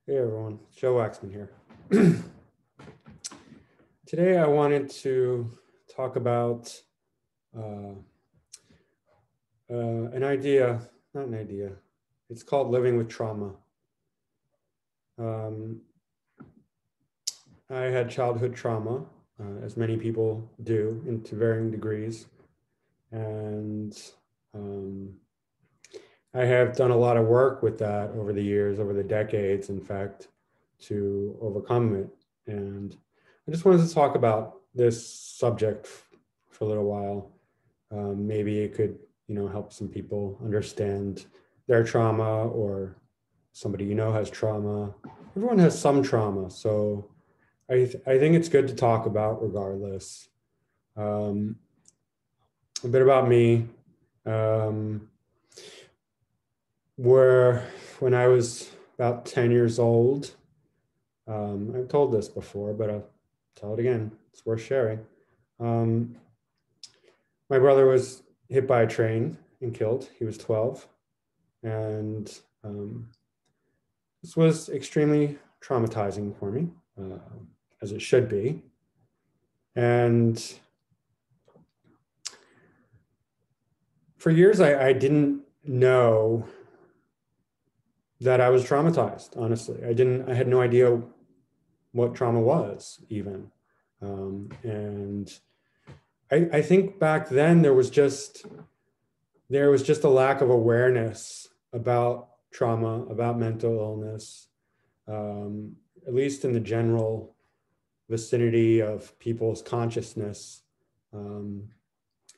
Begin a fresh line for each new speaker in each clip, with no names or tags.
Hey everyone, Joe Waxman here. Today I wanted to talk about uh, an idea, not an idea, it's called living with trauma. Um, I had childhood trauma, as many people do, to varying degrees. And um, I have done a lot of work with that over the years, over the decades, in fact, to overcome it. And I just wanted to talk about this subject for a little while. Maybe it could, help some people understand their trauma, or somebody has trauma. Everyone has some trauma, so I think it's good to talk about regardless. Um, a bit about me. Um, where when I was about 10 years old, I've told this before, but I'll tell it again. It's worth sharing. Um, my brother was hit by a train and killed. He was 12. And this was extremely traumatizing for me, as it should be. And for years, I didn't know that I was traumatized, honestly. I had no idea what trauma was even. And I think back then there was just a lack of awareness about trauma, about mental illness, at least in the general vicinity of people's consciousness. Um,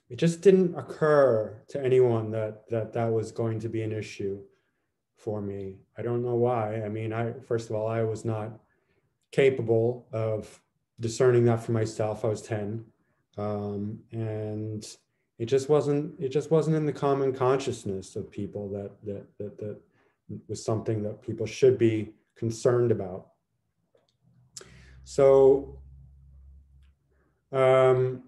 it just didn't occur to anyone that was going to be an issue for me. I don't know why. I mean, first of all, I was not capable of discerning that for myself. I was 10. And it just wasn't in the common consciousness of people that was something that people should be concerned about. So um,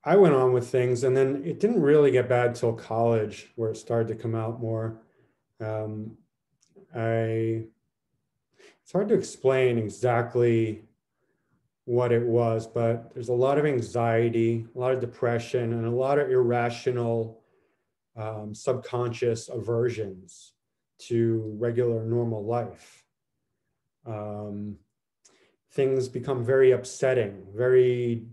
I went on with things, and then it didn't really get bad till college, where it started to come out more. Um, I It's hard to explain exactly what it was, but there's a lot of anxiety, a lot of depression, and a lot of irrational, subconscious aversions to regular, normal life. Um, Things become very upsetting, very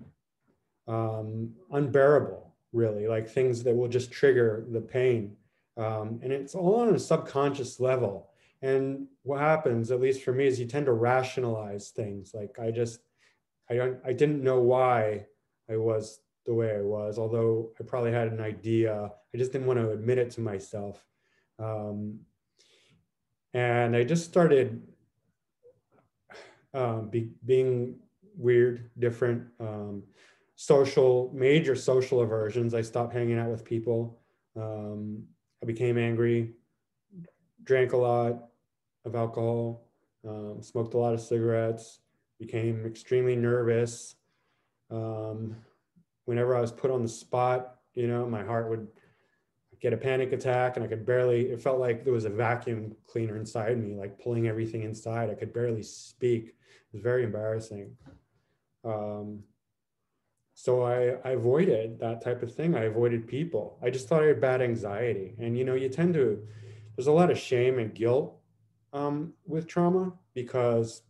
unbearable, really, like things that will just trigger the pain. And it's all on a subconscious level. And what happens, at least for me, is you tend to rationalize things. Like I didn't know why I was the way I was, although I probably had an idea. I just didn't want to admit it to myself. Um, and I just started being weird, different, major social aversions. I stopped hanging out with people. I became angry, drank a lot of alcohol, smoked a lot of cigarettes, became extremely nervous. Um, Whenever I was put on the spot, my heart would get a panic attack, and it felt like there was a vacuum cleaner inside me, like pulling everything inside. I could barely speak. It was very embarrassing. Um, so I avoided that type of thing. I avoided people. I just thought I had bad anxiety. And, there's a lot of shame and guilt with trauma, because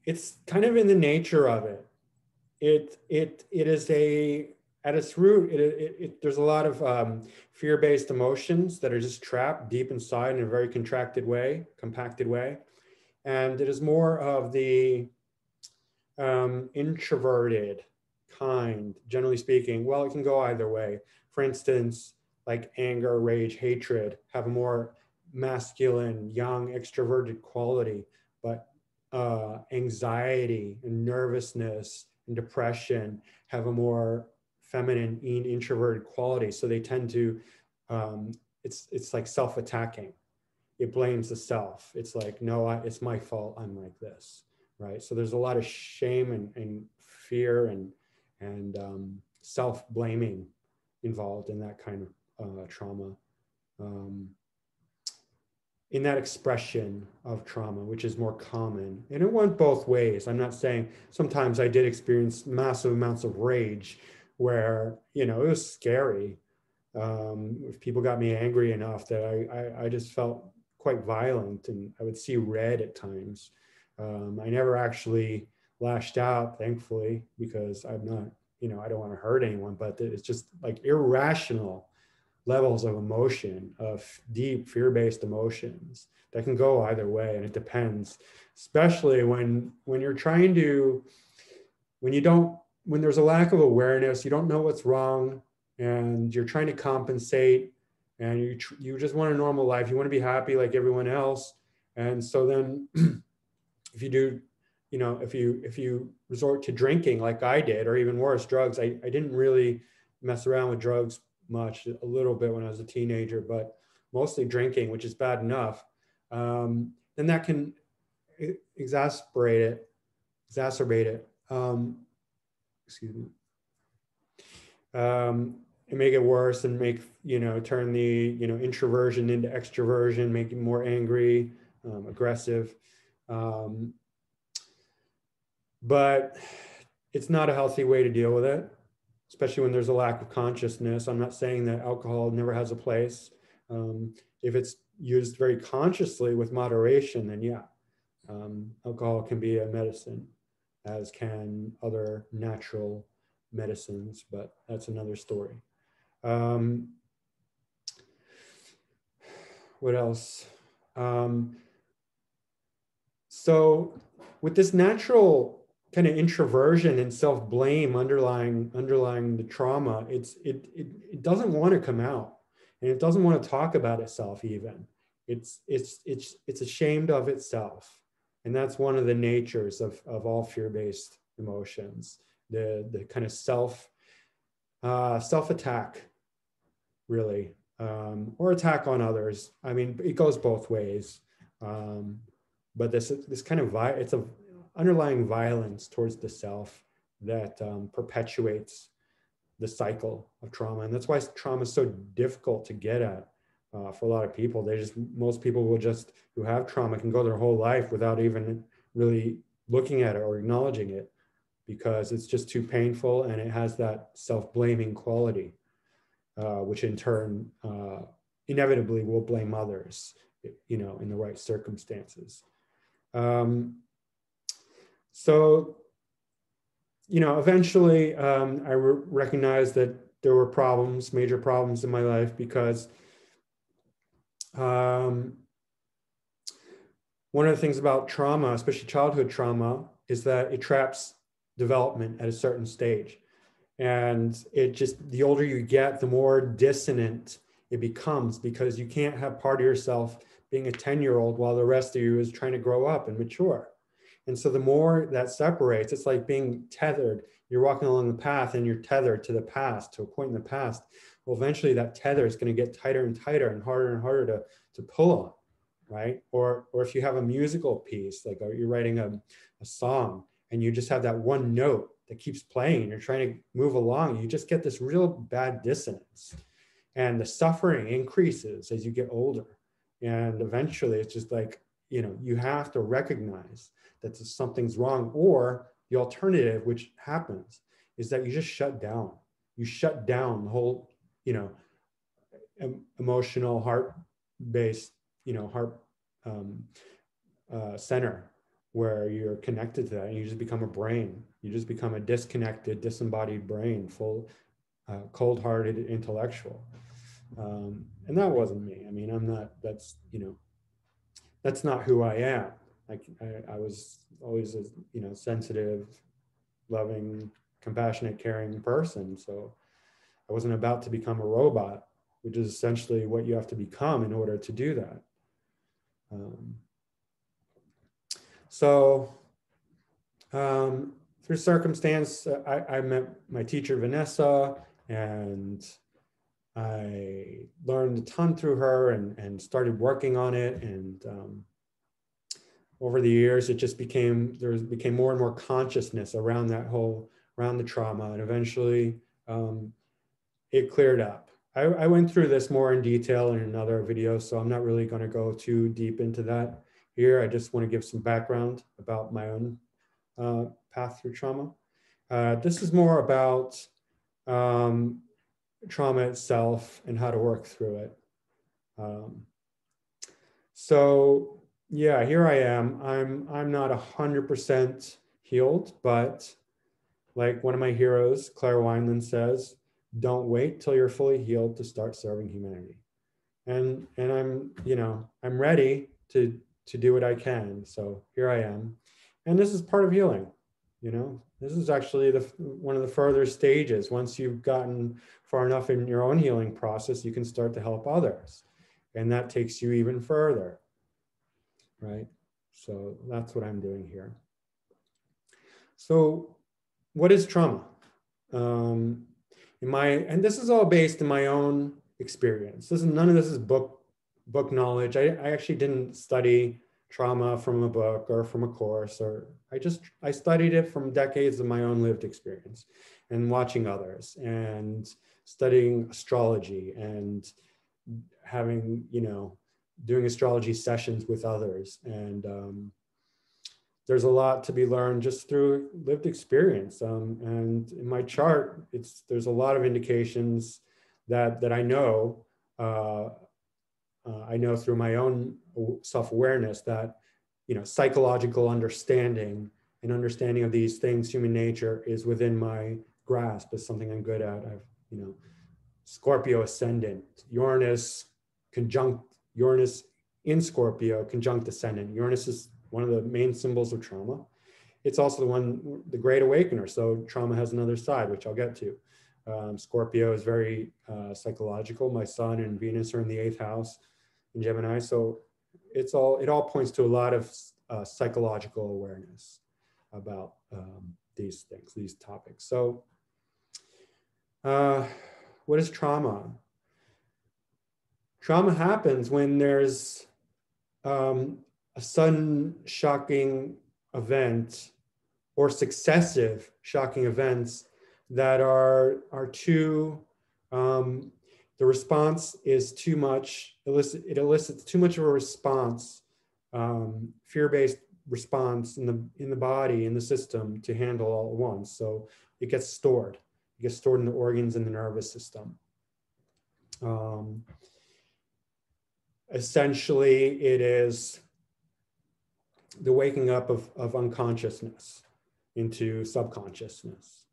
it's kind of in the nature of it. It is at its root, there's a lot of fear-based emotions that are just trapped deep inside in a very compacted way. And it is more of the introverted kind, generally speaking. Well, it can go either way. For instance, like anger, rage, hatred have a more masculine, young, extroverted quality, but anxiety and nervousness and depression have a more feminine, introverted quality. So they tend to, it's like self-attacking. It blames the self. It's like, no, it's my fault. I'm like this, right? So there's a lot of shame and fear and self-blaming involved in that kind of trauma. Um, in that expression of trauma, which is more common. And it went both ways. I'm not saying, sometimes I did experience massive amounts of rage where, you know, it was scary. If people got me angry enough that I just felt quite violent, and I would see red at times. I never actually lashed out, thankfully, because I'm not, you know, I don't want to hurt anyone, but it's just like irrational levels of emotion, of deep fear-based emotions that can go either way, and it depends, especially when you're trying to, when you don't, when there's a lack of awareness, you don't know what's wrong, and you're trying to compensate, and you just want a normal life, you want to be happy like everyone else. And so then if you do, you know, if you resort to drinking like I did, or even worse, drugs. I didn't really mess around with drugs much, a little bit when I was a teenager, but mostly drinking, which is bad enough. Then that can exacerbate it. Excuse me. And make it worse, and make, you know, turn the, you know, introversion into extroversion, make you more angry, aggressive. But it's not a healthy way to deal with it, especially when there's a lack of consciousness. I'm not saying that alcohol never has a place. If it's used very consciously with moderation, then yeah, alcohol can be a medicine, as can other natural medicines, but that's another story. What else? So with this natural kind of introversion and self-blame underlying the trauma, it doesn't want to come out, and it doesn't want to talk about itself even. It's ashamed of itself, and that's one of the natures of all fear-based emotions, the kind of self-attack, really, or attack on others. I mean, it goes both ways. But this kind of it's a underlying violence towards the self that perpetuates the cycle of trauma, and that's why trauma is so difficult to get at for a lot of people. Most people will just, who have trauma, can go their whole life without even really looking at it or acknowledging it, because it's just too painful, and it has that self-blaming quality, which in turn inevitably will blame others, you know, in the right circumstances. So, you know, eventually I recognized that there were problems, major problems in my life, because one of the things about trauma, especially childhood trauma, is that it traps development at a certain stage. And it just, the older you get, the more dissonant it becomes, because you can't have part of yourself being a 10-year-old while the rest of you is trying to grow up and mature. And so the more that separates, it's like being tethered. You're walking along the path and you're tethered to the past, to a point in the past. Well, eventually that tether is going to get tighter and tighter and harder to pull on, right? Or if you have a musical piece, like you're writing a song, and you just have that one note that keeps playing, and you're trying to move along, you just get this real bad dissonance. And the suffering increases as you get older. And eventually it's just like, you know, you have to recognize that something's wrong, or the alternative, which happens, is that you just shut down. You shut down the whole, you know, emotional, heart-based, you know, heart center, where you're connected to that, and you just become a brain. You just become a disconnected, disembodied brain, full, cold-hearted intellectual. And that wasn't me. I mean, I'm not, that's, you know, that's not who I am. I was always a, you know, sensitive, loving, compassionate, caring person. So I wasn't about to become a robot, which is essentially what you have to become in order to do that. Through circumstance, I met my teacher, Vanessa, and I learned a ton through her, and started working on it. And over the years, it just became more and more consciousness around the trauma. And eventually it cleared up. I went through this more in detail in another video, so I'm not really going to go too deep into that here. I just want to give some background about my own path through trauma. This is more about trauma itself and how to work through it. So yeah, here I am. I'm not 100% healed, but like one of my heroes, Claire Wineland, says, "Don't wait till you're fully healed to start serving humanity." And I'm ready to do what I can. So here I am, and this is part of healing. This is actually one of the further stages. Once you've gotten far enough in your own healing process, you can start to help others, and that takes you even further, right? So that's what I'm doing here. So what is trauma? And this is all based in my own experience. None of this is book knowledge. I actually didn't study trauma from a book or from a course, or I studied it from decades of my own lived experience and watching others and studying astrology and having, doing astrology sessions with others. And there's a lot to be learned just through lived experience. And in my chart, there's a lot of indications that I know. I know through my own self-awareness that, psychological understanding and understanding of these things, human nature, is within my grasp. Is something I'm good at. I've, Scorpio ascendant, Uranus in Scorpio conjunct ascendant. Uranus is one of the main symbols of trauma. It's also the great awakener. So trauma has another side, which I'll get to. Scorpio is very psychological. My sun and Venus are in the 8th house in Gemini. So it all points to a lot of psychological awareness about these things, these topics. So what is trauma? Trauma happens when there's a sudden shocking event or successive shocking events that are too, the response is too much, it elicits too much of a response, fear-based response in the body, in the system, to handle all at once. So it gets stored. It gets stored in the organs and the nervous system. Essentially, it is the waking up of unconsciousness into subconsciousness.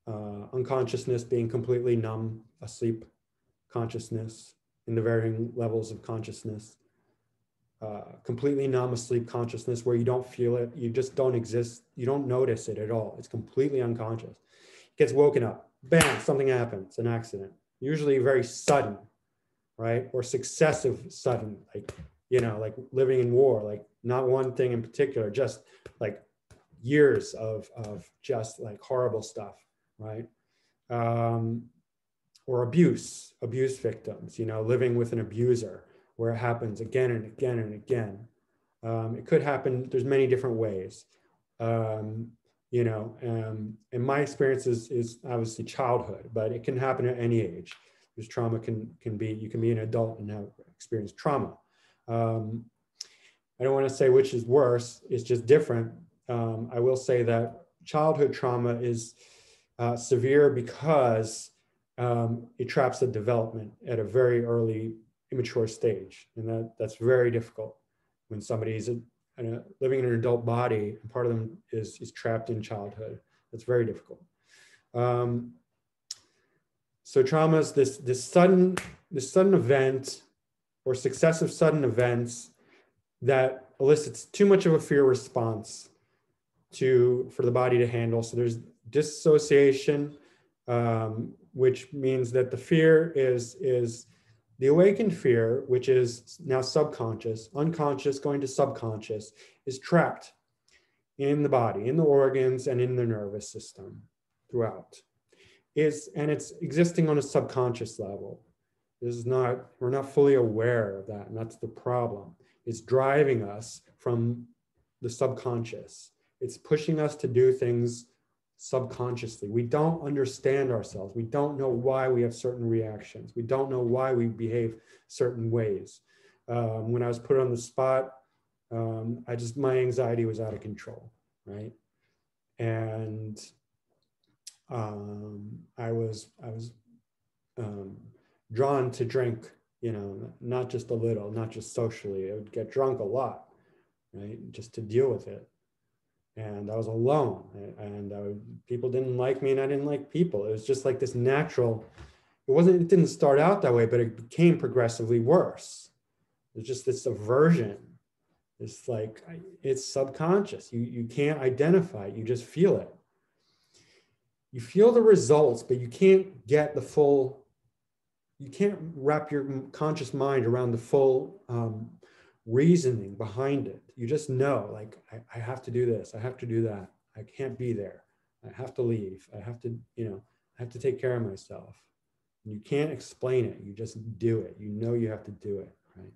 Unconsciousness being completely numb, asleep consciousness in the varying levels of consciousness. Completely numb, asleep consciousness where you don't feel it, you just don't exist, you don't notice it at all. It's completely unconscious. It gets woken up, bam, something happens, an accident, usually very sudden, right? Or successive sudden, like living in war, like not one thing in particular, just like years of just like horrible stuff, right? Or abuse victims, living with an abuser, where it happens again and again and again. It could happen, there's many different ways. And my experience is obviously childhood, but it can happen at any age. Because trauma can be, you can be an adult and have experienced trauma. I don't want to say which is worse, it's just different. I will say that childhood trauma is severe because it traps the development at a very early, immature stage. And that's very difficult when somebody's living in an adult body and part of them is trapped in childhood. That's very difficult. So trauma is this sudden event or successive sudden events that elicits too much of a fear response for the body to handle. So there's dissociation, which means that the fear is the awakened fear, which is now subconscious, unconscious going to subconscious, is trapped in the body, in the organs, and in the nervous system throughout. And it's existing on a subconscious level. We're not fully aware of that, and that's the problem. It's driving us from the subconscious. It's pushing us to do things subconsciously. We don't understand ourselves. We don't know why we have certain reactions. We don't know why we behave certain ways. When I was put on the spot, my anxiety was out of control, right? And I was drawn to drink, not just a little, not just socially. I would get drunk a lot, right? Just to deal with it. And I was alone, and people didn't like me, and I didn't like people. It was just like this natural. It didn't start out that way, but it became progressively worse. There's just this aversion. It's like, it's subconscious. You can't identify it. You just feel it. You feel the results, but you can't get the full, you can't wrap your conscious mind around the full reasoning behind it. You just know, like, I have to do this. I have to do that. I can't be there. I have to leave. I have to, I have to take care of myself. And you can't explain it. You just do it. You know you have to do it, right?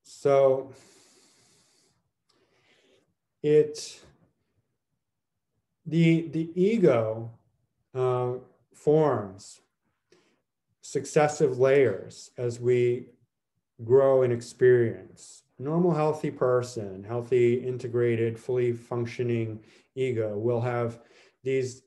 So the ego forms successive layers as we grow in experience. A normal, healthy person, healthy, integrated, fully functioning ego will have these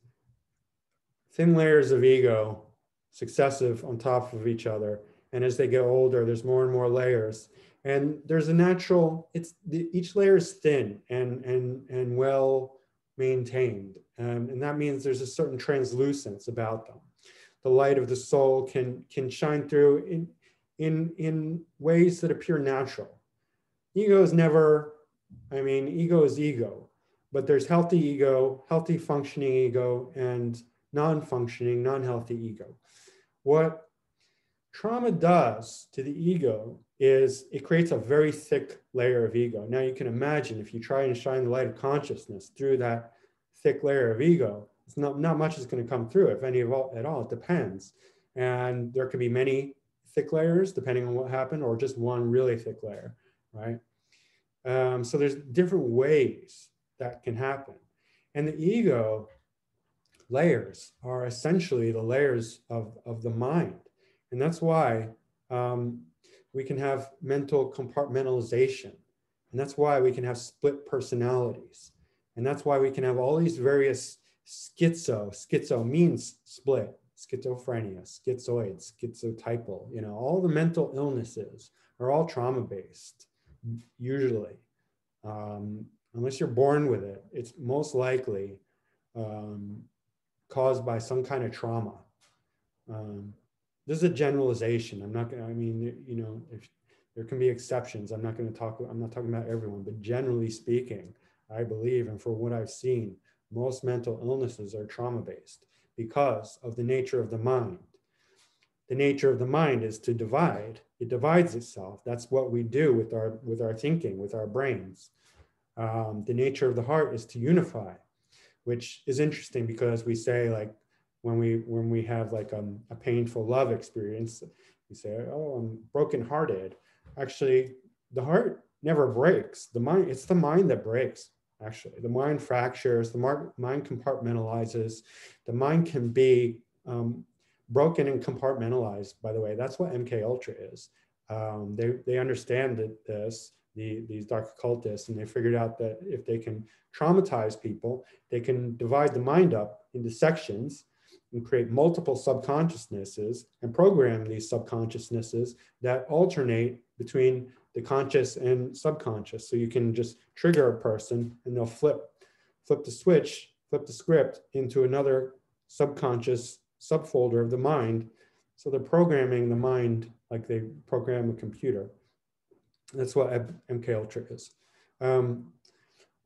thin layers of ego, successive on top of each other. And as they get older, there's more and more layers. And there's a natural, each layer is thin and well maintained. And that means there's a certain translucence about them. The light of the soul can shine through in ways that appear natural. Ego is never, ego is ego, but there's healthy ego, healthy functioning ego, and non-functioning, non-healthy ego. What trauma does to the ego is it creates a very thick layer of ego. Now you can imagine if you try and shine the light of consciousness through that thick layer of ego, it's not much is going to come through, if any at all. It depends. And there can be many thick layers depending on what happened, or just one really thick layer, right? So there's different ways that can happen. And the ego layers are essentially the layers of the mind. And that's why we can have mental compartmentalization. And that's why we can have split personalities. And that's why we can have all these various schizo means split, schizophrenia, schizoid, schizotypal, all the mental illnesses are all trauma-based, usually. Unless you're born with it, it's most likely caused by some kind of trauma. This is a generalization. I'm not going to, if there can be exceptions, I'm not talking about everyone, but generally speaking, I believe, and for what I've seen, most mental illnesses are trauma-based because of the nature of the mind. The nature of the mind is to divide. It divides itself. That's what we do with our thinking, with our brains. The nature of the heart is to unify, which is interesting because we say, like, when we have like a painful love experience, we say, oh, I'm brokenhearted. Actually, the heart never breaks. It's the mind that breaks. Actually, the mind fractures, the mind compartmentalizes. The mind can be broken and compartmentalized, by the way. That's what MK Ultra is. They understand this, these dark occultists, and they figured out that if they can traumatize people, they can divide the mind up into sections and create multiple subconsciousnesses and program these subconsciousnesses that alternate between the conscious and subconscious. So you can just trigger a person and they'll flip the switch, flip the script into another subconscious subfolder of the mind. So they're programming the mind like they program a computer. That's what MK Ultra is.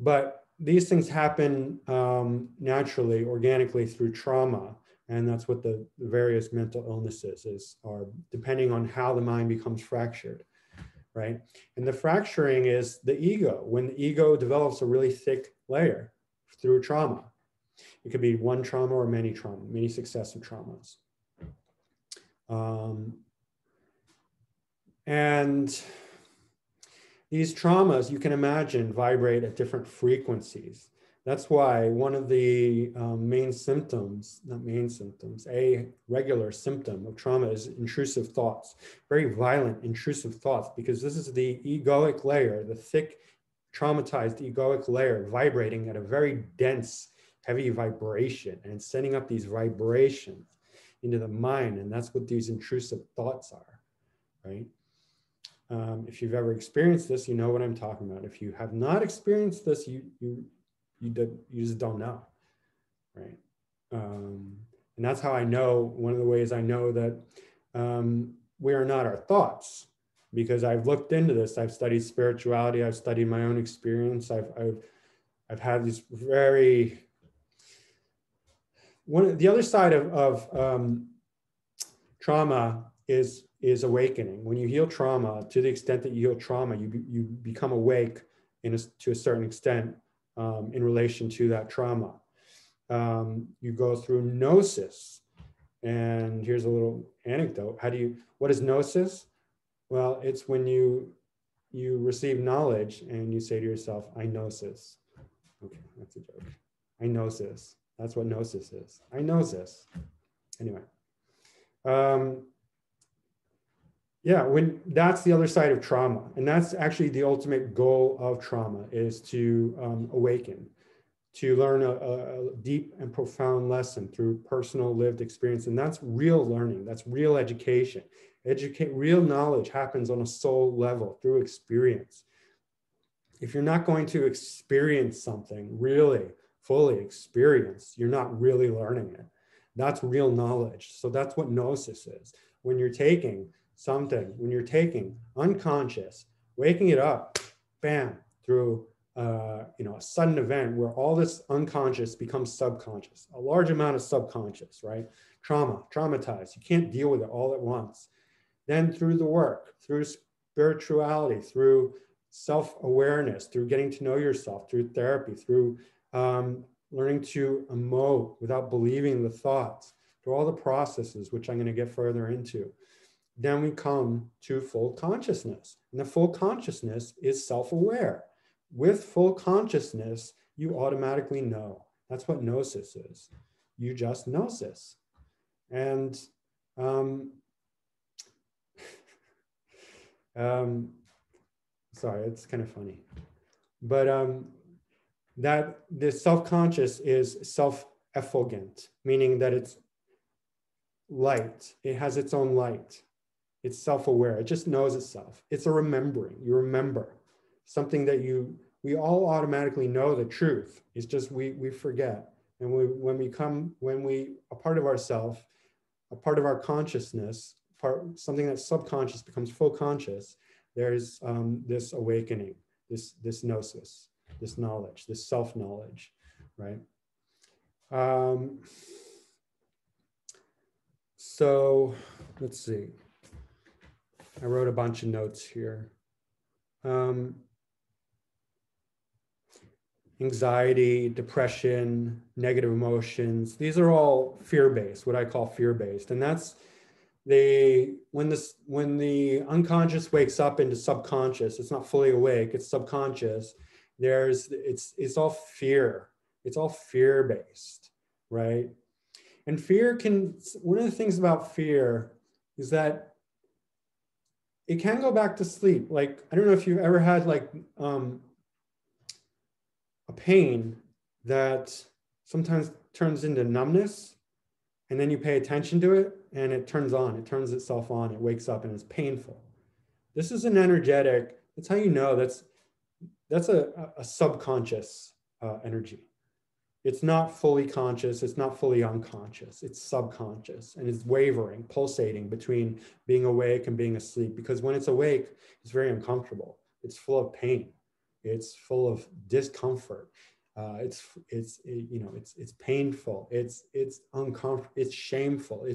But these things happen naturally, organically through trauma. And that's what the various mental illnesses are, depending on how the mind becomes fractured, right? And the fracturing is the ego. When the ego develops a really thick layer through trauma, it could be one trauma or many successive traumas. And these traumas, you can imagine, vibrate at different frequencies. That's why one of the main symptoms, not main symptoms, a regular symptom of trauma is intrusive thoughts, very violent, intrusive thoughts, because this is the egoic layer, the thick, traumatized egoic layer vibrating at a very dense, heavy vibration, and sending up these vibrations into the mind. And that's what these intrusive thoughts are, right? If you've ever experienced this, you know what I'm talking about. If you have not experienced this, you just don't know, right? And that's how I know, one of the ways I know that we are not our thoughts, because I've looked into this. I've studied spirituality. I've studied my own experience. I've had these very, the other side of trauma is awakening. When you heal trauma, to the extent that you heal trauma, you become awake to a certain extent in relation to that trauma. You go through gnosis. And here's a little anecdote. What is gnosis? Well, it's when you receive knowledge and you say to yourself, I gnosis. Okay, that's a joke. I gnosis. That's what gnosis is. I gnosis. Anyway. Yeah, that's the other side of trauma. And that's actually the ultimate goal of trauma, is to awaken, to learn a deep and profound lesson through personal lived experience. And that's real learning. That's real education. Real knowledge happens on a soul level through experience. If you're not going to experience something, really fully experience, you're not really learning it. That's real knowledge. So that's what gnosis is. When you're taking something, when you're taking unconscious, waking it up, bam, through a sudden event where all this unconscious becomes subconscious, a large amount of subconscious, right? Traumatized. You can't deal with it all at once. Then through the work, through spirituality, through self-awareness, through getting to know yourself, through therapy, through learning to emote without believing the thoughts, through all the processes, which I'm going to get further into. Then we come to full consciousness. And the full consciousness is self-aware. With full consciousness, you automatically know. That's what gnosis is. You just gnosis. And sorry, it's kind of funny. But that this self-conscious is self-effulgent, meaning that it's light. It has its own light. It's self-aware. It just knows itself. It's a remembering. You remember something that we all automatically know the truth. It's just we forget. And a part of ourself, a part of our consciousness, something that's subconscious becomes full conscious, there's this awakening, this gnosis, this knowledge, this self-knowledge, right? So let's see. I wrote a bunch of notes here. Anxiety, depression, negative emotions. These are all fear-based, what I call fear-based. And that's when the unconscious wakes up into subconscious, it's not fully awake, it's subconscious. It's all fear. It's all fear-based, right? And one of the things about fear is that it can go back to sleep. Like, I don't know if you've ever had like a pain that sometimes turns into numbness, and then you pay attention to it and it turns itself on, it wakes up and it's painful. This is an energetic, that's how you know that's a subconscious energy. It's not fully conscious, it's not fully unconscious, it's subconscious, and it's wavering, pulsating between being awake and being asleep, because when it's awake, it's very uncomfortable. It's full of pain. It's full of discomfort. It's painful. It's uncomfortable. It's shameful.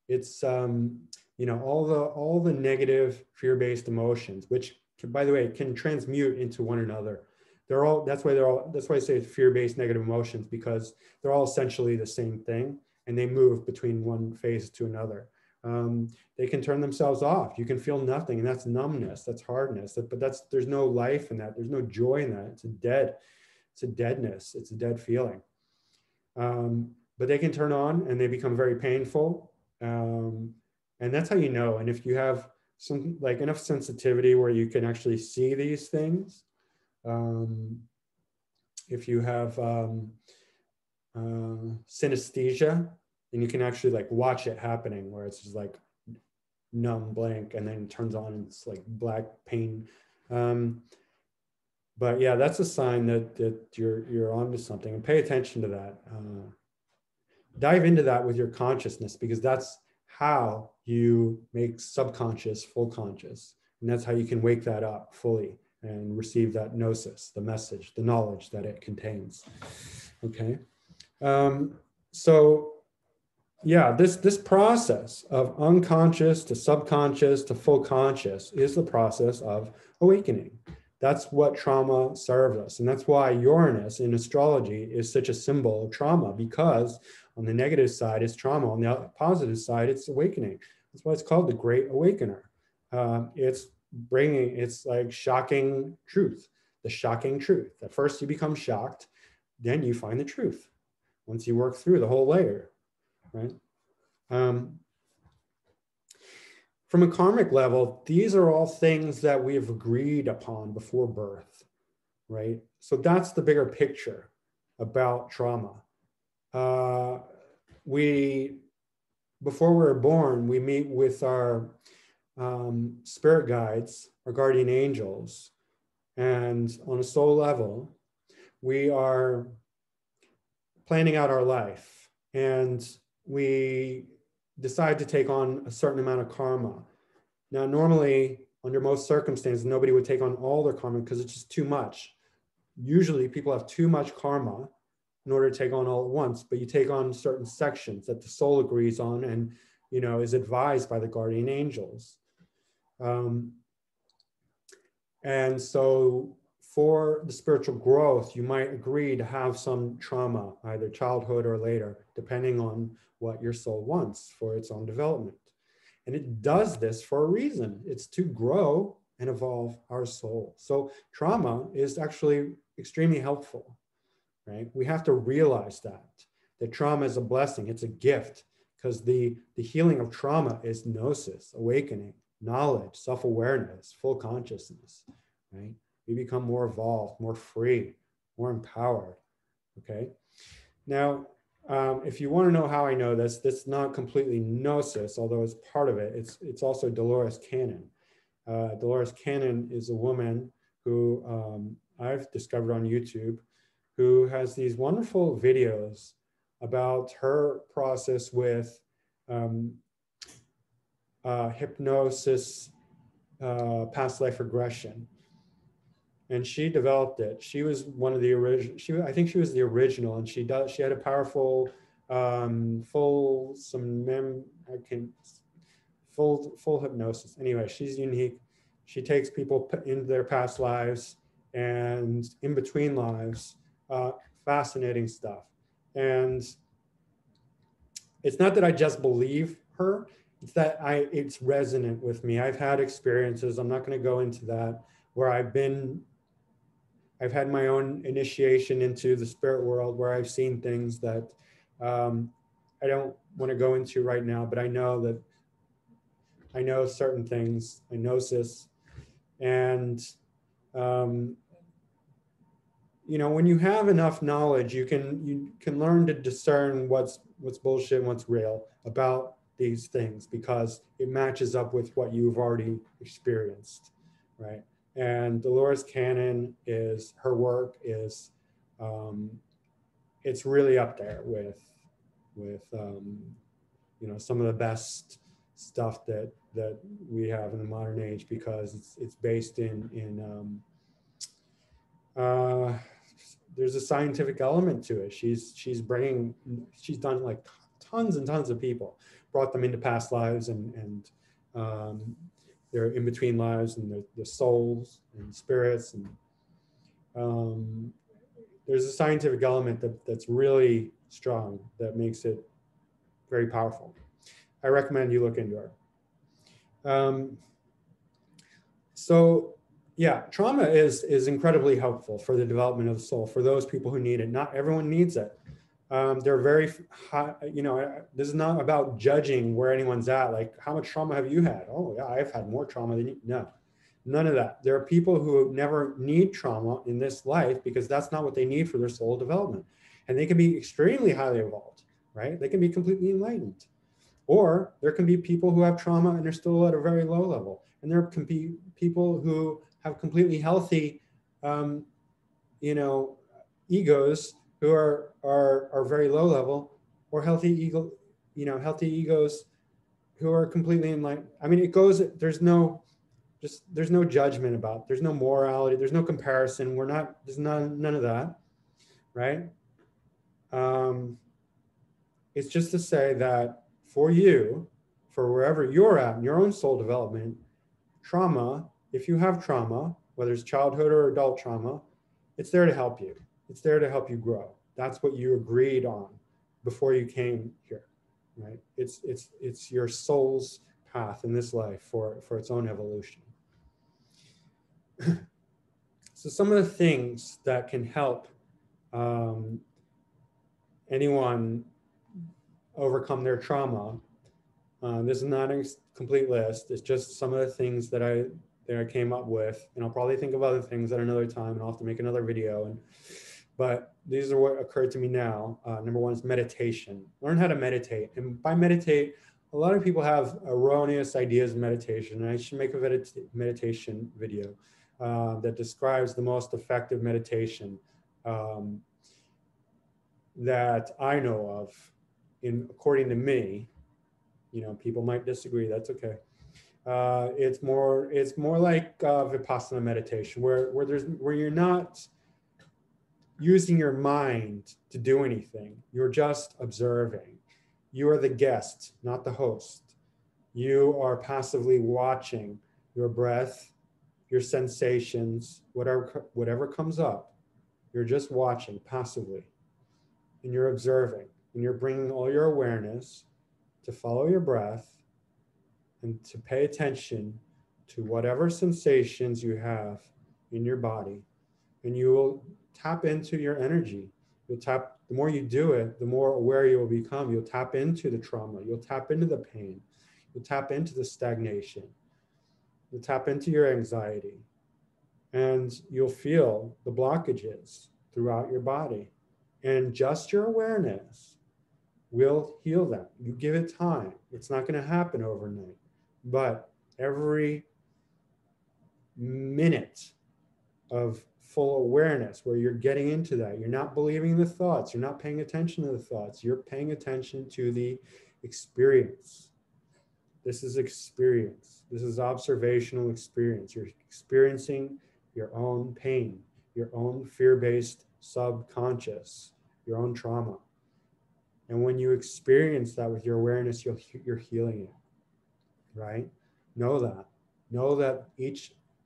It's all the negative fear-based emotions, which, by the way, can transmute into one another. That's why I say fear-based negative emotions, because they're all essentially the same thing, and they move between one phase to another. They can turn themselves off. You can feel nothing, and that's numbness, that's hardness. But there's no life in that. There's no joy in that. It's a deadness. It's a dead feeling. But they can turn on, and they become very painful. And that's how you know. And if you have some like enough sensitivity where you can actually see these things, um, if you have synesthesia, and you can actually like watch it happening, where it's just like numb, blank, and then it turns on and it's like black pain. But yeah, that's a sign that you're onto something, and pay attention to that. Dive into that with your consciousness, because that's how you make subconscious full conscious, and that's how you can wake that up fully and receive that gnosis, the message, the knowledge that it contains. Okay. So yeah, this process of unconscious to subconscious to full conscious is the process of awakening. That's what trauma serves us. And that's why Uranus in astrology is such a symbol of trauma, because on the negative side is trauma. On the positive side, it's awakening. That's why it's called the Great Awakener. It's like shocking truth, the shocking truth. At first you become shocked, then you find the truth once you work through the whole layer, right? From a karmic level, these are all things that we have agreed upon before birth, right? So that's the bigger picture about trauma. Before we're born, we meet with our spirit guides, our guardian angels, and on a soul level, we are planning out our life, and we decide to take on a certain amount of karma. Now, normally, under most circumstances, nobody would take on all their karma because it's just too much. Usually, people have too much karma in order to take on all at once, but you take on certain sections that the soul agrees on and, you know, is advised by the guardian angels. And so for the spiritual growth, you might agree to have some trauma, either childhood or later, depending on what your soul wants for its own development. And it does this for a reason. It's to grow and evolve our soul. So trauma is actually extremely helpful, right? We have to realize that trauma is a blessing. It's a gift, because the healing of trauma is gnosis, awakening, knowledge, self-awareness, full consciousness, right? We become more evolved, more free, more empowered, okay? Now, if you want to know how I know this, that's not completely gnosis, although it's part of it. It's also Dolores Cannon. Dolores Cannon is a woman who I've discovered on YouTube, who has these wonderful videos about her process with hypnosis, past life regression. And she developed it. She was one of the original. I think she was the original, and she had a powerful, full hypnosis. Anyway, she's unique. She takes people into their past lives and in between lives. Fascinating stuff. And it's not that I just believe her. It's that it's resonant with me. I've had experiences. I'm not going to go into that, where I've had my own initiation into the spirit world, where I've seen things that I don't want to go into right now, but I know certain things, I gnosis. And, you know, when you have enough knowledge, you can learn to discern what's bullshit and what's real about these things, because it matches up with what you've already experienced, right? And Dolores Cannon her work is, it's really up there with you know, some of the best stuff that we have in the modern age, because it's based in there's a scientific element to it. She's done like tons and tons of people, brought them into past lives and their in between lives, and the souls and spirits, and there's a scientific element that's really strong, that makes it very powerful. I recommend you look into it. So yeah, trauma is incredibly helpful for the development of the soul for those people who need it. Not everyone needs it. They're very high, you know, this is not about judging where anyone's at. Like, how much trauma have you had? Oh yeah, I've had more trauma than you. No, none of that. There are people who never need trauma in this life because that's not what they need for their soul development. And they can be extremely highly evolved, right? They can be completely enlightened. Or there can be people who have trauma and they're still at a very low level. And there can be people who have completely healthy, um, you know, egos who are very low level, or healthy ego, you know, healthy egos who are completely enlightened. I mean, it goes. There's no judgment about. There's no morality. There's no comparison. We're not. There's none of that, right? Um, it's just to say that for you, for wherever you're at in your own soul development, trauma, if you have trauma, whether it's childhood or adult trauma, it's there to help you. It's there to help you grow. That's what you agreed on before you came here, right? It's your soul's path in this life for its own evolution. So some of the things that can help anyone overcome their trauma. This is not a complete list. It's just some of the things that I came up with, and I'll probably think of other things at another time, and I'll have to make another video. But these are what occurred to me now. Number one is meditation. Learn how to meditate, and by meditate, a lot of people have erroneous ideas of meditation, and I should make a meditation video that describes the most effective meditation that I know of, according to me. You know, people might disagree. That's okay. It's more like Vipassana meditation, where you're not using your mind to do anything. You're just observing. You are the guest, not the host. You are passively watching your breath, your sensations, whatever comes up. You're just watching passively, and you're observing, and you're bringing all your awareness to follow your breath and to pay attention to whatever sensations you have in your body, and you will tap into your energy. The more you do it, the more aware you will become. You'll tap into the trauma. You'll tap into the pain. You'll tap into the stagnation. You'll tap into your anxiety, and you'll feel the blockages throughout your body. And just your awareness will heal them. You give it time. It's not going to happen overnight. But every minute of full awareness where you're getting into that, you're not believing the thoughts, you're not paying attention to the thoughts, you're paying attention to the experience. This is experience. This is observational experience. You're experiencing your own pain, your own fear-based subconscious, your own trauma. And when you experience that with your awareness, you're healing it, right? Know that. Know that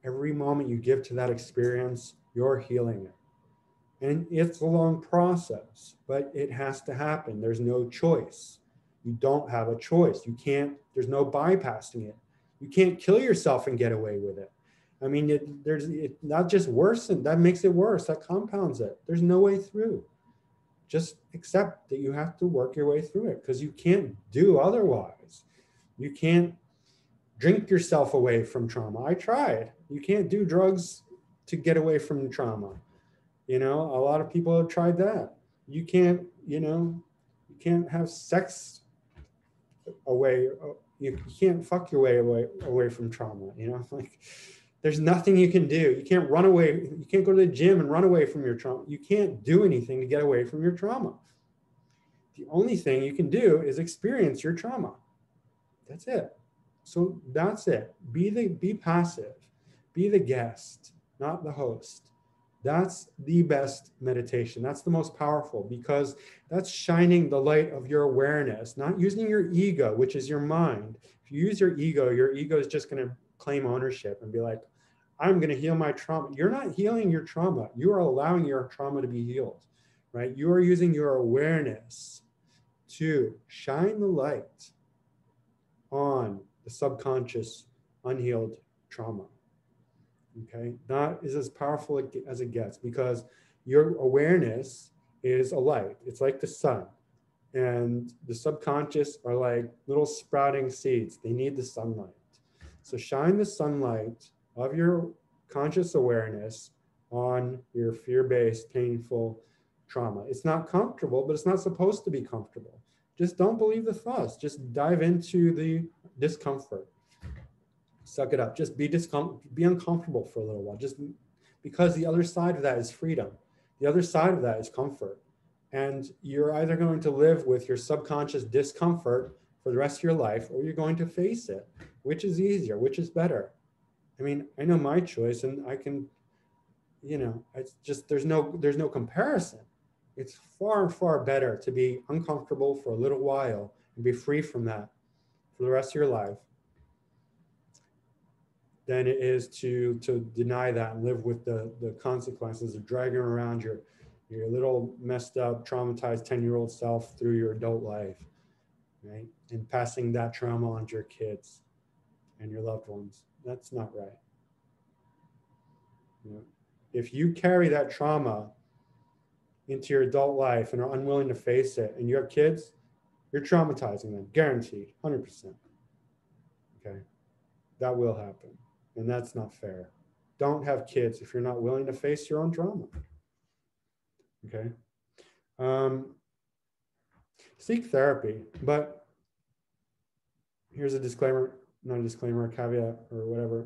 every moment you give to that experience, you're healing it. And it's a long process, but it has to happen. There's no choice. You don't have a choice. There's no bypassing it. You can't kill yourself and get away with it. I mean, it not just worsen, that makes it worse, that compounds it. There's no way through. Just accept that you have to work your way through it, because you can't do otherwise. You can't drink yourself away from trauma. I tried. You can't do drugs to get away from trauma. You know, a lot of people have tried that. You can't have sex away. You can't fuck your way away from trauma. You know, like, there's nothing you can do. You can't run away. You can't go to the gym and run away from your trauma. You can't do anything to get away from your trauma. The only thing you can do is experience your trauma. That's it. So that's it. Be passive. Be the guest, not the host. That's the best meditation. That's the most powerful, because that's shining the light of your awareness, not using your ego, which is your mind. If you use your ego is just going to claim ownership and be like, I'm going to heal my trauma. You're not healing your trauma. You are allowing your trauma to be healed, right? You are using your awareness to shine the light the subconscious unhealed trauma. Okay, that is as powerful as it gets, because your awareness is a light. It's like the sun, and the subconscious are like little sprouting seeds. They need the sunlight. So shine the sunlight of your conscious awareness on your fear-based, painful trauma. It's not comfortable, but it's not supposed to be comfortable. Just don't believe the thoughts. Just dive into the discomfort. Suck it up. Just be uncomfortable for a little while. Just because the other side of that is freedom. The other side of that is comfort. And you're either going to live with your subconscious discomfort for the rest of your life, or you're going to face it. Which is easier? Which is better? I mean, I know my choice, and I can, it's just there's no comparison. It's far, far better to be uncomfortable for a little while and be free from that for the rest of your life than it is to deny that and live with the consequences of dragging around your little messed up, traumatized 10-year-old self through your adult life, right? And passing that trauma on to your kids and your loved ones. That's not right. If you carry that trauma into your adult life and are unwilling to face it, and you have kids, you're traumatizing them, guaranteed, 100%. Okay, that will happen, and that's not fair. Don't have kids if you're not willing to face your own trauma. Okay. Seek therapy, but here's a disclaimer, not a disclaimer, a caveat or whatever.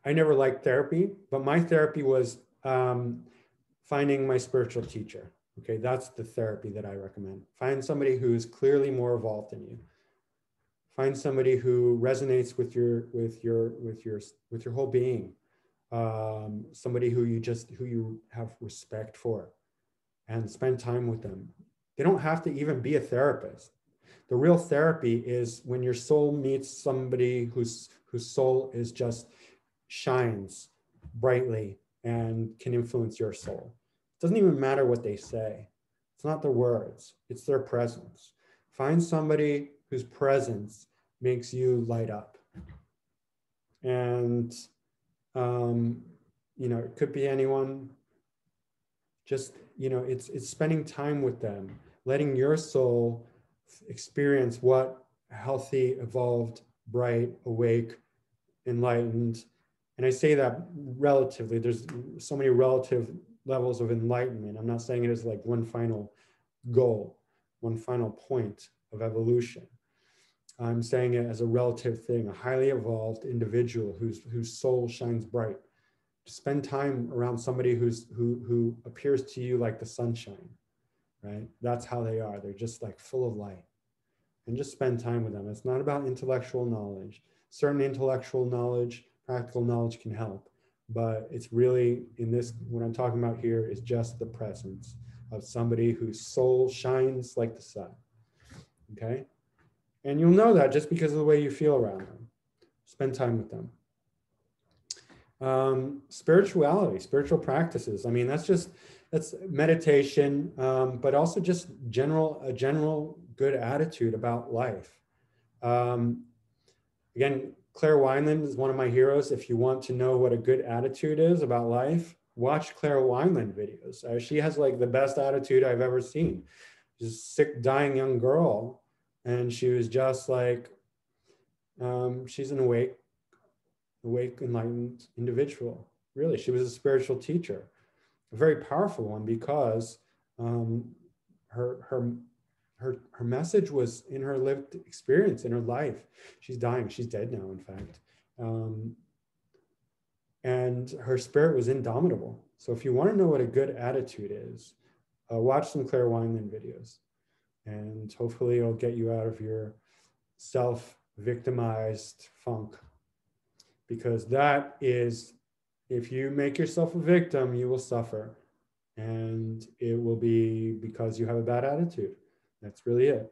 I never liked therapy, but my therapy was finding my spiritual teacher. Okay, that's the therapy that I recommend. Find somebody who is clearly more evolved than you. Find somebody who resonates with your whole being. Somebody who you have respect for, and spend time with them. They don't have to even be a therapist. The real therapy is when your soul meets somebody whose soul is just shines brightly and can influence your soul. It doesn't even matter what they say. It's not their words, it's their presence. Find somebody whose presence makes you light up. And, it could be anyone. Just, it's spending time with them, letting your soul experience what healthy, evolved, bright, awake, enlightened. And I say that relatively, there's so many relative levels of enlightenment. I'm not saying it is like one final goal, one final point of evolution. I'm saying it as a relative thing, a highly evolved individual whose soul shines bright. Spend time around somebody who appears to you like the sunshine, right? That's how they are. They're just like full of light. And just spend time with them. It's not about intellectual knowledge. Certain intellectual knowledge, practical knowledge can help, but it's really what I'm talking about here is just the presence of somebody whose soul shines like the sun, okay? And you'll know that just because of the way you feel around them. Spend time with them. Spirituality, spiritual practices. I mean, that's meditation, but also just a general good attitude about life. Again, Claire Wineland is one of my heroes. If you want to know what a good attitude is about life, watch Claire Wineland videos. She has like the best attitude I've ever seen. She's a sick, dying young girl, and she was just like, she's an awake, enlightened individual. Really, she was a spiritual teacher, a very powerful one, because her message was in her lived experience in her life. She's dying. She's dead now, in fact. And her spirit was indomitable. So if you want to know what a good attitude is, watch some Claire Wineland videos, and hopefully it'll get you out of your self-victimized funk. Because that is, if you make yourself a victim, you will suffer. And it will be because you have a bad attitude. That's really it.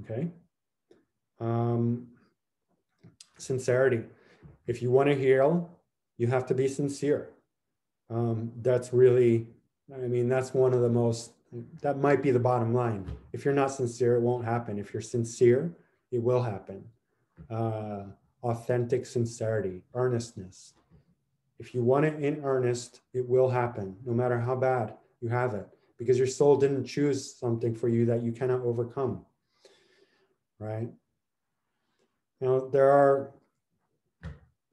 Okay? Sincerity. If you want to heal, you have to be sincere. That's really, that's one of the most, that might be the bottom line. If you're not sincere, it won't happen. If you're sincere, it will happen. Authentic sincerity, earnestness. If you want it in earnest, it will happen, no matter how bad you have it, because your soul didn't choose something for you that you cannot overcome, right? Now, there are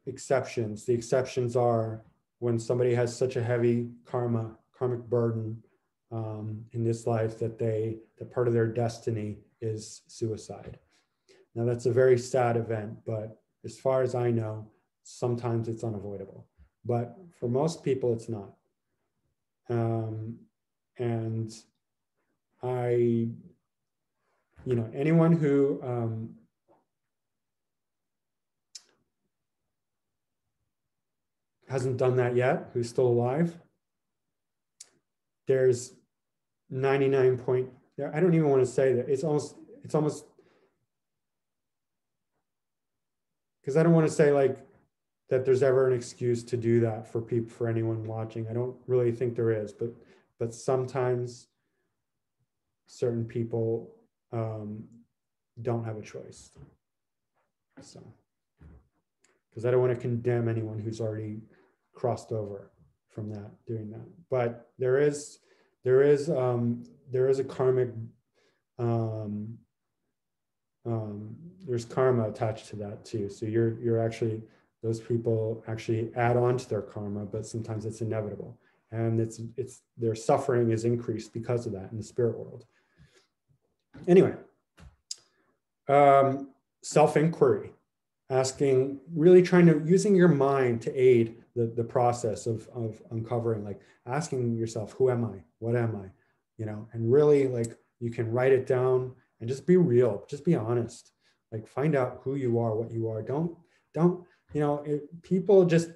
exceptions. The exceptions are when somebody has such a heavy karmic burden in this life that part of their destiny is suicide. Now, that's a very sad event, but as far as I know, sometimes it's unavoidable. But for most people, it's not. And anyone who hasn't done that yet, who's still alive, there's 99 point, I don't even want to say that, it's almost, because I don't want to say like that there's ever an excuse to do that for people, for anyone watching. I don't really think there is, but sometimes certain people don't have a choice. So, because I don't want to condemn anyone who's already crossed over from that, doing that. But there is a karmic, there's karma attached to that too. So you're actually, those people actually add on to their karma, but sometimes it's inevitable. And it's their suffering is increased because of that in the spirit world. Anyway, self-inquiry, really using your mind to aid the process of uncovering, like asking yourself, who am I? What am I? And really, like, you can write it down and just be real, just be honest, like find out who you are, what you are. Don't, people just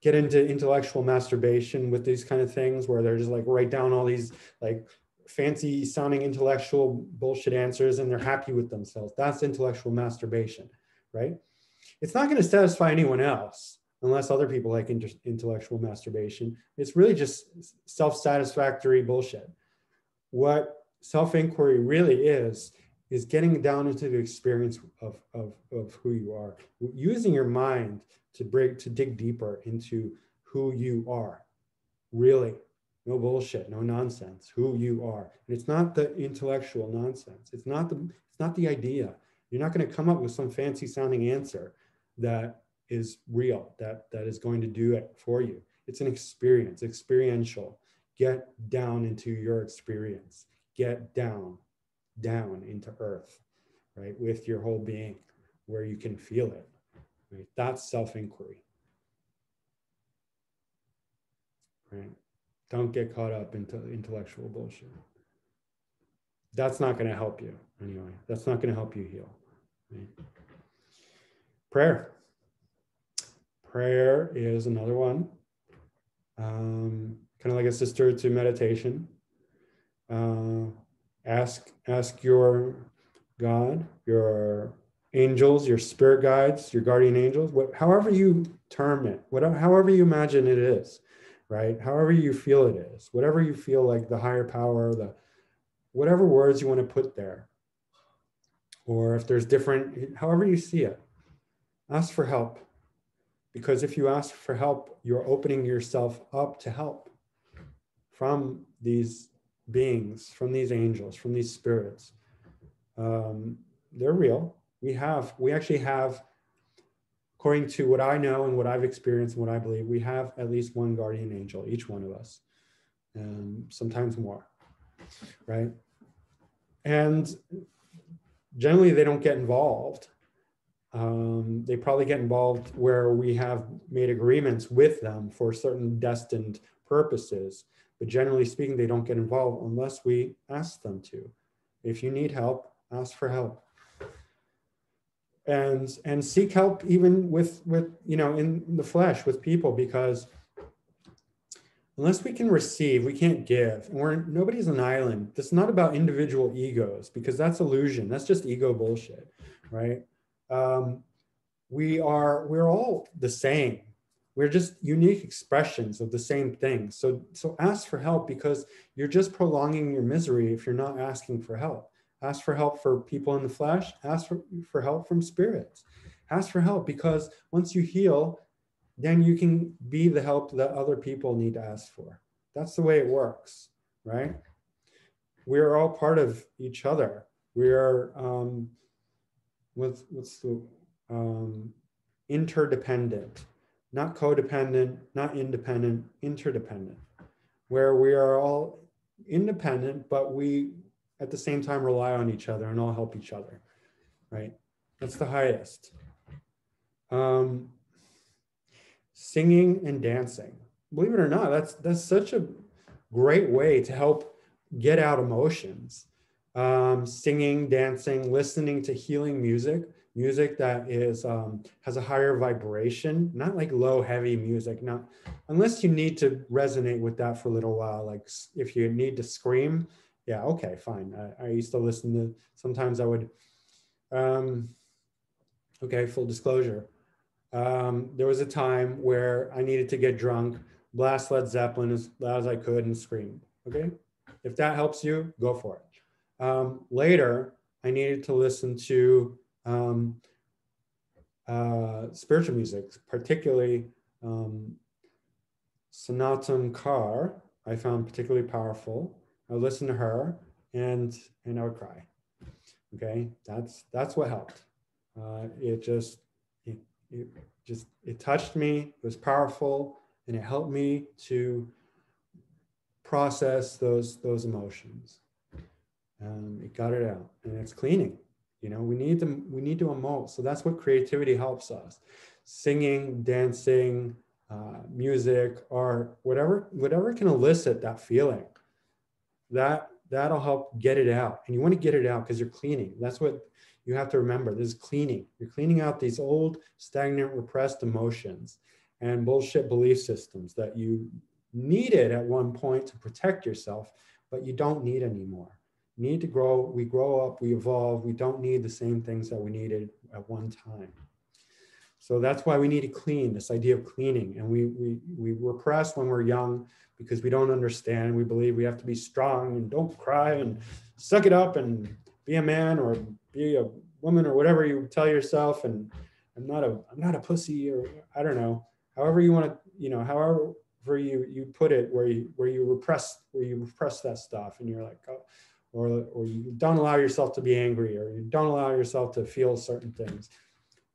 get into intellectual masturbation with these kind of things where they're just like write down all these like fancy sounding intellectual bullshit answers and they're happy with themselves. That's intellectual masturbation, right? It's not going to satisfy anyone else unless other people like intellectual masturbation. It's really just self-satisfactory bullshit. What self-inquiry really is getting down into the experience of who you are, using your mind to dig deeper into who you are, really. No bullshit, no nonsense, who you are. And it's not the intellectual nonsense. It's not the idea. You're not going to come up with some fancy sounding answer that is real, that is going to do it for you. It's an experience, experiential. Get down into your experience. Get down into earth, right? With your whole being, where you can feel it, right? That's self-inquiry, right? Don't get caught up into intellectual bullshit. That's not going to help you anyway. That's not going to help you heal, right? Prayer is another one. Kind of like a sister to meditation. Ask your God, your angels, your spirit guides, your guardian angels, however you term it, however you imagine it is, right? However you feel it is, whatever you feel like the higher power, whatever words you want to put there, or if there's different, however you see it, ask for help. Because if you ask for help, you're opening yourself up to help from these beings, from these angels, from these spirits. They're real. We actually have, according to what I know and what I've experienced and what I believe, we have at least one guardian angel, each one of us, and sometimes more, right? And generally they don't get involved. They probably get involved where we have made agreements with them for certain destined purposes. But generally speaking, they don't get involved unless we ask them to. If you need help, ask for help. And seek help even with in the flesh, with people, because unless we can receive, we can't give. And nobody's an island. This is not about individual egos, because that's illusion. That's just ego bullshit, right? We're all the same. We're just unique expressions of the same thing. So ask for help, because you're just prolonging your misery if you're not asking for help. Ask for help for people in the flesh. Ask for help from spirits. Ask for help, because once you heal, then you can be the help that other people need to ask for. That's the way it works, right? We are all part of each other. We are what's the interdependent, not codependent, not independent, interdependent, where we are all independent, but we at the same time rely on each other and all help each other, right? That's the highest. Singing and dancing. Believe it or not, that's such a great way to help get out emotions. Singing, dancing, listening to healing music that is has a higher vibration, not like low, heavy music. Not unless you need to resonate with that for a little while. Like if you need to scream, yeah, okay, fine. I used to listen to. Sometimes I would. Okay, full disclosure. There was a time where I needed to get drunk, blast Led Zeppelin as loud as I could, and scream. Okay, if that helps you, go for it. Later, I needed to listen to spiritual music, particularly Sanatam Kaur. I found particularly powerful. I would listen to her, and I would cry. Okay, that's what helped. It touched me. It was powerful, and it helped me to process those emotions. It got it out, and it's cleaning. You know, we need to emote. So that's what creativity helps us. Singing, dancing, music, art, whatever can elicit that feeling. That'll help get it out. And you want to get it out because you're cleaning. That's what you have to remember. This is cleaning. You're cleaning out these old, stagnant, repressed emotions and bullshit belief systems that you needed at one point to protect yourself, but you don't need anymore. You need to grow. We grow up, we evolve. We don't need the same things that we needed at one time. So that's why we need to clean, this idea of cleaning. And we repress when we're young because we don't understand. We believe we have to be strong and don't cry and suck it up and be a man or be a woman or whatever you tell yourself. And I'm not a pussy, or I don't know, however you want to, you know, however you put it, where you repress that stuff, and you're like, oh, or you don't allow yourself to be angry, or you don't allow yourself to feel certain things.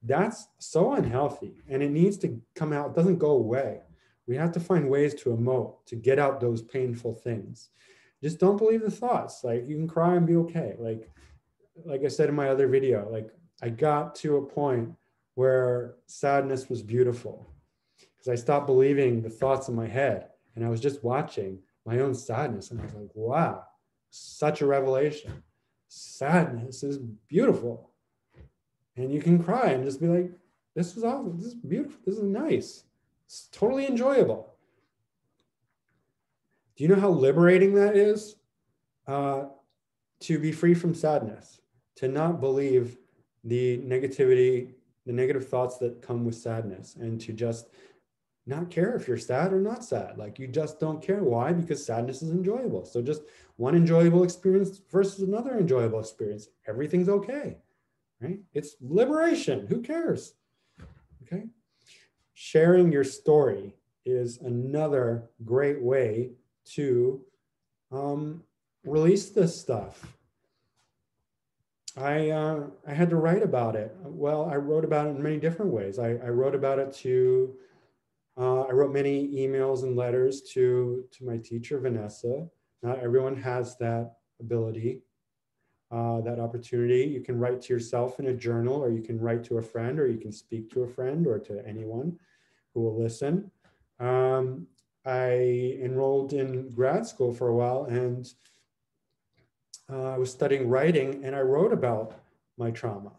That's so unhealthy, and it needs to come out. It doesn't go away. We have to find ways to emote, to get out those painful things. Just don't believe the thoughts. Like, you can cry and be okay. Like I said in my other video, like, I got to a point where sadness was beautiful because I stopped believing the thoughts in my head, and I was just watching my own sadness, and I was like, wow, such a revelation. Sadness is beautiful. And you can cry and just be like, this is awesome. This is beautiful. This is nice. It's totally enjoyable. Do you know how liberating that is? To be free from sadness, to not believe the negativity, the negative thoughts that come with sadness, and to just not care if you're sad or not sad. Like, you just don't care. Why? Because sadness is enjoyable. So just one enjoyable experience versus another enjoyable experience. Everything's okay. Right? It's liberation. Who cares? Okay. Sharing your story is another great way to release this stuff. I had to write about it. Well, I wrote about it in many different ways. I wrote about it to, I wrote many emails and letters to my teacher, Vanessa. Not everyone has that ability. That opportunity. You can write to yourself in a journal, or you can write to a friend, or you can speak to a friend, or to anyone who will listen. I enrolled in grad school for a while, and I was studying writing, and I wrote about my trauma.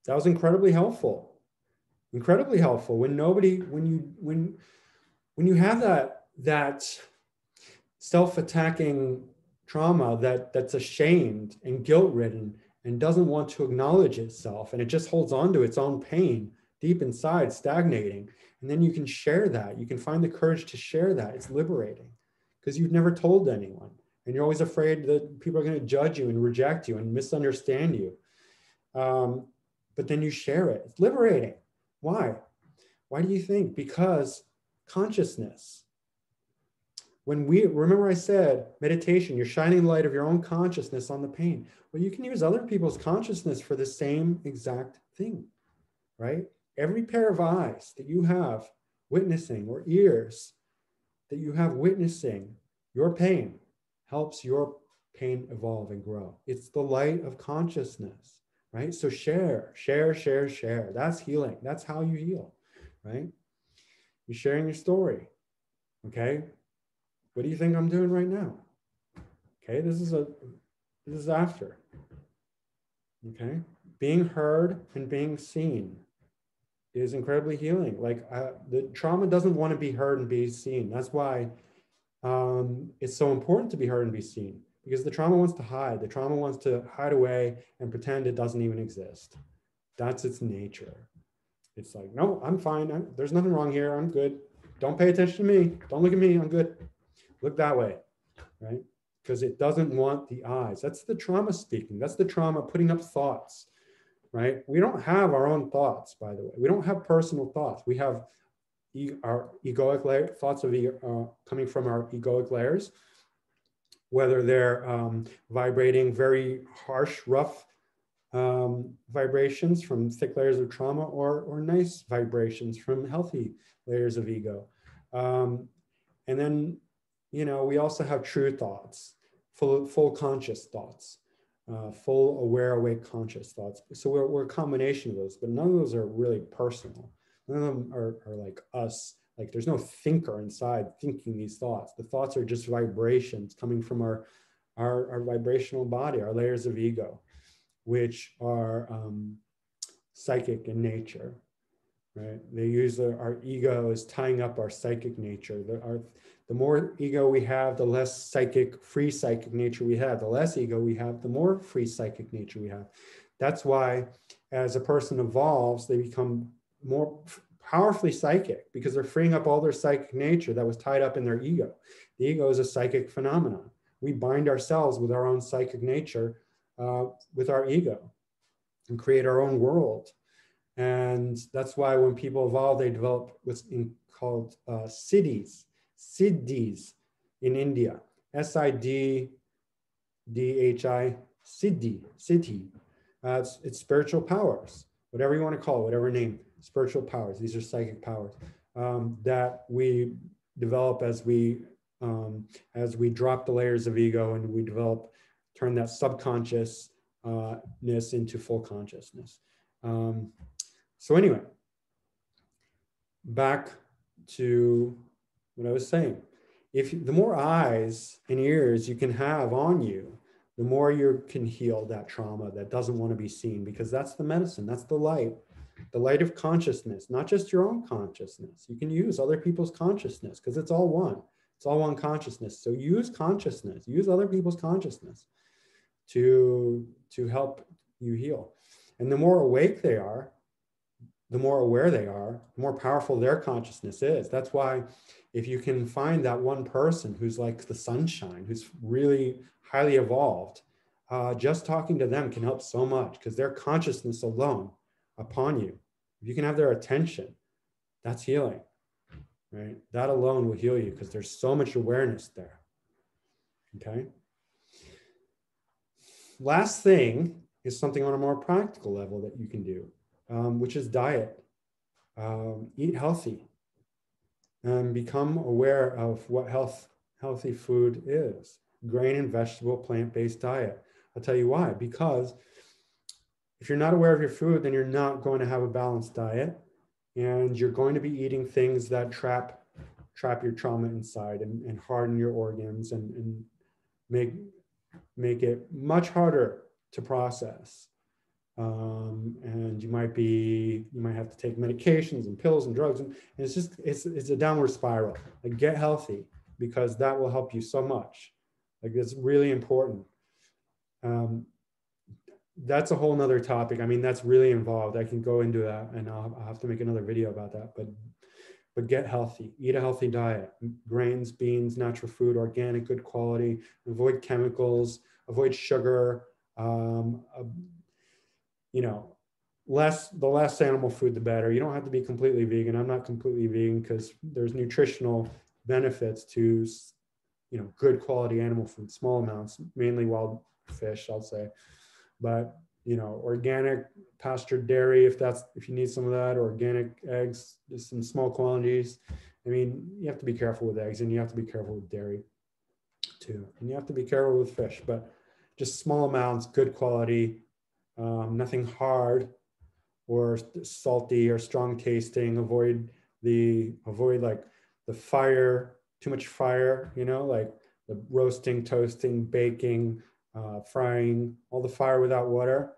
That was incredibly helpful. Incredibly helpful. When you have that self-attacking trauma that's ashamed and guilt-ridden and doesn't want to acknowledge itself, and it just holds on to its own pain deep inside, stagnating. And then you can share that. You can find the courage to share that. It's liberating because you've never told anyone, and you're always afraid that people are going to judge you and reject you and misunderstand you. But then you share it. It's liberating. Why? Why do you think? Because consciousness. When we, remember I said, meditation, you're shining the light of your own consciousness on the pain. Well, you can use other people's consciousness for the same exact thing, right? Every pair of eyes that you have witnessing, or ears that you have witnessing your pain, helps your pain evolve and grow. It's the light of consciousness, right? So share, share, share, share. That's healing. That's how you heal, right? You're sharing your story, okay? What do you think I'm doing right now? Okay, this is after. Okay, being heard and being seen is incredibly healing. Like the trauma doesn't want to be heard and be seen. That's why it's so important to be heard and be seen, because the trauma wants to hide. The trauma wants to hide away and pretend it doesn't even exist. That's its nature. It's like, no, I'm fine. There's nothing wrong here. I'm good. Don't pay attention to me. Don't look at me. I'm good. Look that way, right? Because it doesn't want the eyes. That's the trauma speaking. That's the trauma putting up thoughts, right? We don't have our own thoughts, by the way. We don't have personal thoughts. We have our egoic layer, thoughts of coming from our egoic layers, whether they're vibrating very harsh, rough vibrations from thick layers of trauma, or nice vibrations from healthy layers of ego. And then, you know, we also have true thoughts, full conscious thoughts, full aware, awake, conscious thoughts. So we're a combination of those, but none of those are really personal. None of them are like us. Like there's no thinker inside thinking these thoughts. The thoughts are just vibrations coming from our vibrational body, our layers of ego, which are psychic in nature, right? They use our ego as tying up our psychic nature. The more ego we have, the less free psychic nature we have. The less ego we have, the more free psychic nature we have. That's why as a person evolves, they become more powerfully psychic, because they're freeing up all their psychic nature that was tied up in their ego. The ego is a psychic phenomenon. We bind ourselves with our own psychic nature, with our ego, and create our own world. And that's why when people evolve, they develop what's called siddhis in India. Siddhi, siddhi. It's spiritual powers, whatever you want to call it, whatever name, spiritual powers. These are psychic powers that we develop as we drop the layers of ego, and we turn that subconsciousness into full consciousness. So anyway, back to what I was saying. The more eyes and ears you can have on you, the more you can heal that trauma that doesn't want to be seen, because that's the medicine, that's the light of consciousness, not just your own consciousness. You can use other people's consciousness, because it's all one. It's all one consciousness. So use consciousness, use other people's consciousness to help you heal. And the more awake they are, the more aware they are, the more powerful their consciousness is. That's why if you can find that one person who's like the sunshine, who's really highly evolved, just talking to them can help so much, because their consciousness alone upon you, if you can have their attention, that's healing, right? That alone will heal you, because there's so much awareness there, okay? Last thing is something on a more practical level that you can do, which is diet. Eat healthy and become aware of what healthy food is. Grain and vegetable, plant-based diet. I'll tell you why. Because if you're not aware of your food, then you're not going to have a balanced diet, and you're going to be eating things that trap your trauma inside and harden your organs and make it much harder to process. And you might have to take medications and pills and drugs, and it's a downward spiral. Like, get healthy, because that will help you so much. Like, it's really important. That's a whole nother topic. I mean, that's really involved. I can go into that, and I'll have to make another video about that. But but get healthy. Eat a healthy diet. Grains, beans, natural food, organic, good quality. Avoid chemicals. Avoid sugar. You know, the less animal food, the better. You don't have to be completely vegan. I'm not completely vegan because there's nutritional benefits to, you know, good quality animal food, small amounts, mainly wild fish, I'll say. But, you know, organic pastured dairy, if you need some of that, organic eggs, just in small quantities. I mean, you have to be careful with eggs, and you have to be careful with dairy too. And you have to be careful with fish, but just small amounts, good quality, nothing hard or salty or strong tasting. Avoid like the fire, too much fire, you know, like the roasting, toasting, baking, frying, all the fire without water.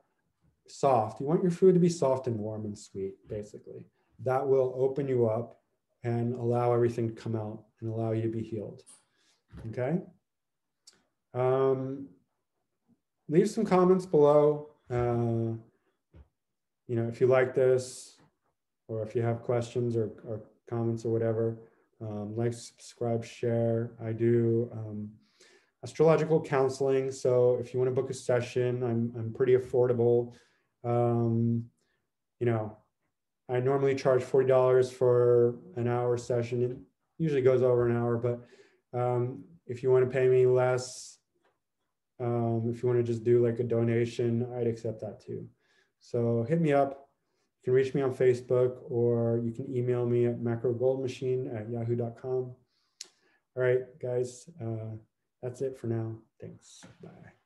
Soft. You want your food to be soft and warm and sweet, basically. That will open you up and allow everything to come out and allow you to be healed. Okay. Leave some comments below. You know, if you like this, or if you have questions or comments or whatever, like, subscribe, share. I do astrological counseling. So if you want to book a session, I'm pretty affordable. You know, I normally charge $40 for an hour session. It usually goes over an hour, but if you want to pay me less, if you want to just do like a donation, I'd accept that too. So hit me up. You can reach me on Facebook, or you can email me at macrogoldmachine@yahoo.com. All right, guys, that's it for now. Thanks. Bye.